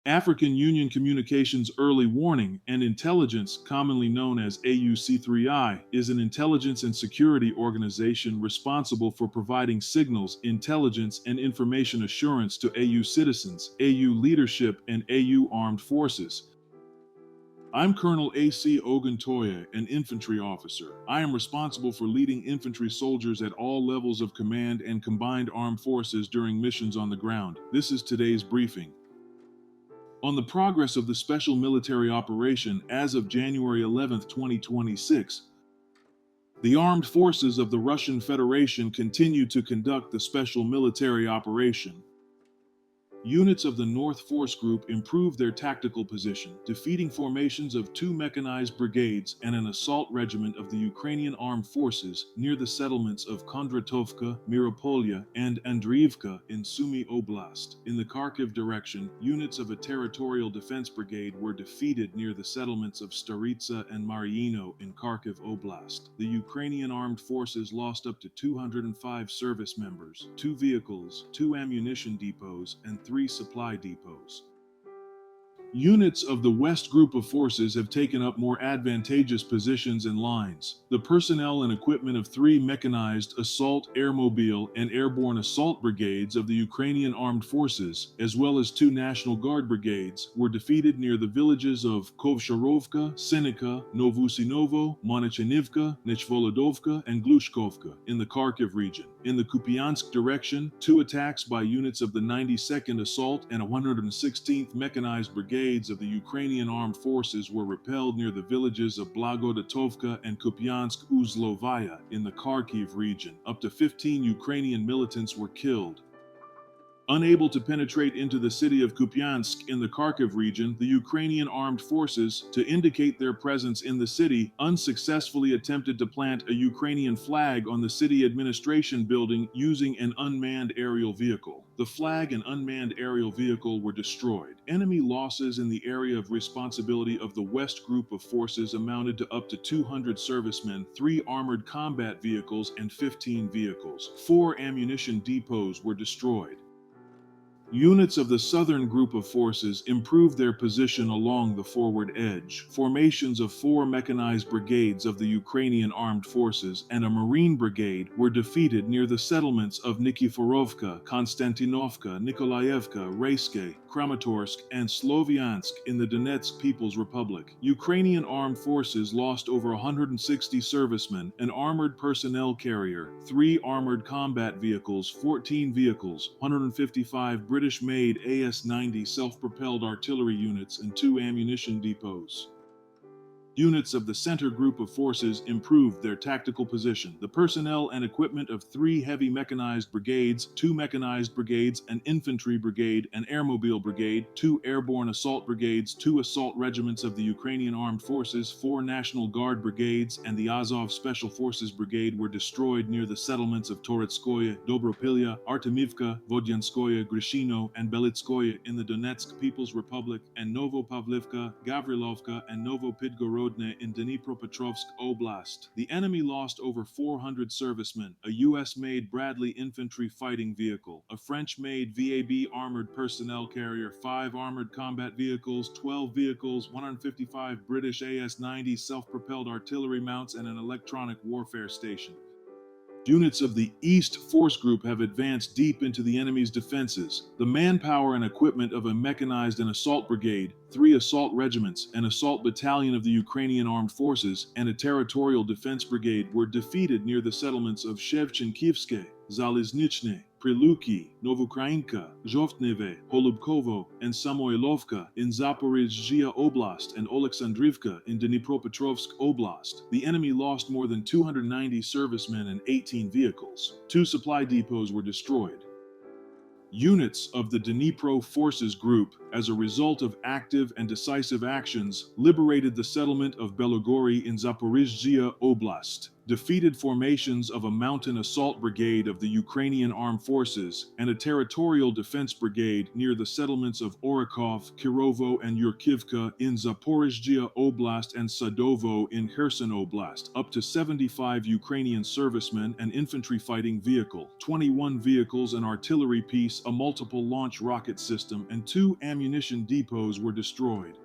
African Union Communications Early Warning and Intelligence, commonly known as AUC3I, is an intelligence and security organization responsible for providing signals, intelligence, and information assurance to AU citizens, AU leadership, and AU armed forces. I'm Colonel A.C. Oguntoye, an infantry officer. I am responsible for leading infantry soldiers at all levels of command and combined armed forces during missions on the ground. This is today's briefing. On the progress of the special military operation as of January 11, 2026, the armed forces of the Russian Federation continue to conduct the special military operation. Units of the North Force Group improved their tactical position, defeating formations of 2 mechanized brigades and an assault regiment of the Ukrainian armed forces near the settlements of Kondratovka, Miropolye, and Andriivka in Sumy Oblast. In the Kharkiv direction, units of a territorial defense brigade were defeated near the settlements of Staritsa and Mariino in Kharkiv Oblast. The Ukrainian armed forces lost up to 205 service members, 2 vehicles, 2 ammunition depots, and 3 supply depots. Units of the West Group of Forces have taken up more advantageous positions and lines. The personnel and equipment of 3 mechanized assault, airmobile, and airborne assault brigades of the Ukrainian Armed Forces, as well as 2 National Guard brigades, were defeated near the villages of Kovsharovka, Senica, Novusinovo, Monochenivka, Nechvolodovka, and Glushkovka in the Kharkiv region. In the Kupiansk direction, 2 attacks by units of the 92nd Assault and 116th Mechanized Brigade of the Ukrainian Armed Forces were repelled near the villages of Blagodatovka and Kupiansk-Uzlovaya in the Kharkiv region. Up to 15 Ukrainian militants were killed. Unable to penetrate into the city of Kupiansk in the Kharkiv region, the Ukrainian armed forces, to indicate their presence in the city, unsuccessfully attempted to plant a Ukrainian flag on the city administration building using an unmanned aerial vehicle. The flag and unmanned aerial vehicle were destroyed. Enemy losses in the area of responsibility of the West Group of Forces amounted to up to 200 servicemen, 3 armored combat vehicles, and 15 vehicles. 4 ammunition depots were destroyed. Units of the Southern Group of Forces improved their position along the forward edge. Formations of 4 mechanized brigades of the Ukrainian Armed Forces and a Marine Brigade were defeated near the settlements of Nikiforovka, Konstantinovka, Nikolaevka, Rayske, Kramatorsk, and Sloviansk in the Donetsk People's Republic. Ukrainian Armed Forces lost over 160 servicemen, an armored personnel carrier, 3 armored combat vehicles, 14 vehicles, 155 British-made AS-90 self-propelled artillery units, and 2 ammunition depots. Units of the Center Group of Forces improved their tactical position. The personnel and equipment of 3 heavy mechanized brigades, 2 mechanized brigades, an infantry brigade, an airmobile brigade, 2 airborne assault brigades, 2 assault regiments of the Ukrainian Armed Forces, 4 National Guard brigades, and the Azov Special Forces Brigade were destroyed near the settlements of Toretskoye, Dobropilya, Artemivka, Vodyanskoye, Grishino, and Belitskoye in the Donetsk People's Republic, and Novopavlivka, Gavrilovka, and Novopidgorodne in Dnipropetrovsk Oblast. The enemy lost over 400 servicemen, a U.S.-made Bradley infantry fighting vehicle, a French-made VAB armored personnel carrier, 5 armored combat vehicles, 12 vehicles, 155 British AS-90 self-propelled artillery mounts, and an electronic warfare station. Units of the East Force Group have advanced deep into the enemy's defenses. The manpower and equipment of a mechanized and assault brigade, 3 assault regiments, an assault battalion of the Ukrainian Armed Forces, and a territorial defense brigade were defeated near the settlements of Shevchenkivske, Zaliznichne, Priluki, Novukrainka, Zhovtneve, Holubkovo, and Samoilovka in Zaporizhzhia Oblast and Oleksandrivka in Dnipropetrovsk Oblast. The enemy lost more than 290 servicemen and 18 vehicles. 2 supply depots were destroyed. Units of the Dnipro Forces Group, as a result of active and decisive actions, liberated the settlement of Belogori in Zaporizhzhia Oblast. defeated formations of a mountain assault brigade of the Ukrainian Armed Forces and a territorial defense brigade near the settlements of Orakov, Kirovo, and Yurkivka in Zaporizhzhia Oblast and Sadovo in Kherson Oblast. Up to 75 Ukrainian servicemen and infantry fighting vehicle, 21 vehicles, an artillery piece, a multiple launch rocket system, and 2 ammunition depots were destroyed.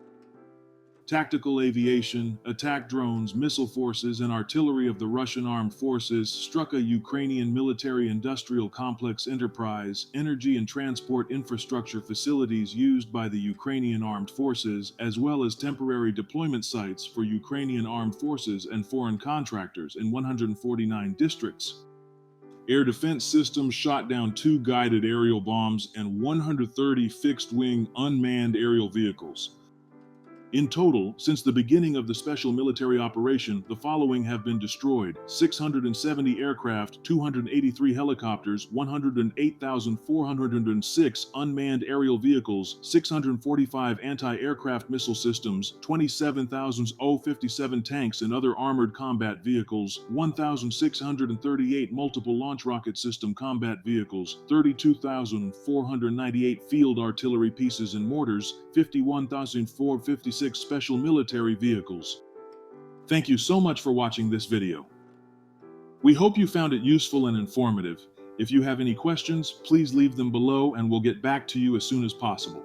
Tactical aviation, attack drones, missile forces, and artillery of the Russian armed forces struck a Ukrainian military-industrial complex enterprise, energy and transport infrastructure facilities used by the Ukrainian armed forces, as well as temporary deployment sites for Ukrainian armed forces and foreign contractors in 149 districts. Air defense systems shot down 2 guided aerial bombs and 130 fixed-wing unmanned aerial vehicles. In total, since the beginning of the special military operation, the following have been destroyed: 670 aircraft, 283 helicopters, 108,406 unmanned aerial vehicles, 645 anti-aircraft missile systems, 27,057 tanks and other armored combat vehicles, 1,638 multiple launch rocket system combat vehicles, 32,498 field artillery pieces and mortars, 51,456 special military vehicles. Thank you so much for watching this video. We hope you found it useful and informative. If you have any questions, please leave them below and we'll get back to you as soon as possible.